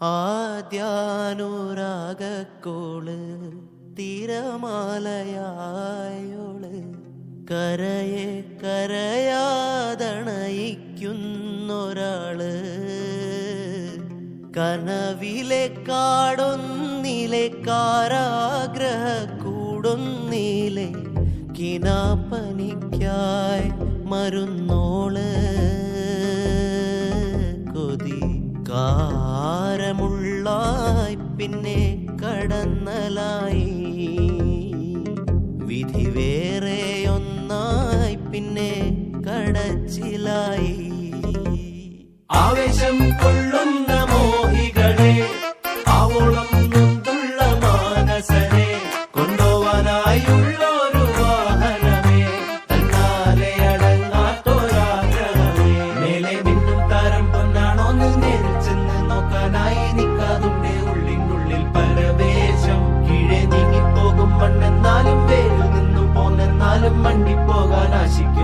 ആദ്യാനുരാഗക്കോള് തിരമാലയായോള് കരയെ കരയാതണയിക്കുന്നൊരാള് കനവിലെ കാടൊന്നിലെ കാരാഗ്രഹ കൂടൊന്നിലെ കിനാപ്പനിക്കായി മരുന്നോള് കൊതി കാരമുള്ളായി പിന്നെ കടന്നലായി വിധി വേറെയൊന്നായി പിന്നെ കടച്ചിലായി ആവേശം കൊള്ളുന്ന മോഹികളെ ആവോളം നൊന്തുള്ള മാനസരെ കൊണ്ടുപോവാനായുള്ളൊരു വാഹനമേ തന്നാലെ അടങ്ങാത്തൊരാഗ്രഹമേ മേലെ മിന്നും താരം പൊന്നാണോന്ന് നേരിൽ ചെന്ന് നോക്കാനായി നിൽക്കാതുണ്ട് ഉള്ളിനുള്ളിൽ പരവേശം കീഴെ നീങ്ങിപ്പോകും മണ്ണെന്നാലും വേരിൽ നിന്നും പോന്നെന്നാലും മണ്ടിപ്പോകാൻ ആശിക്കും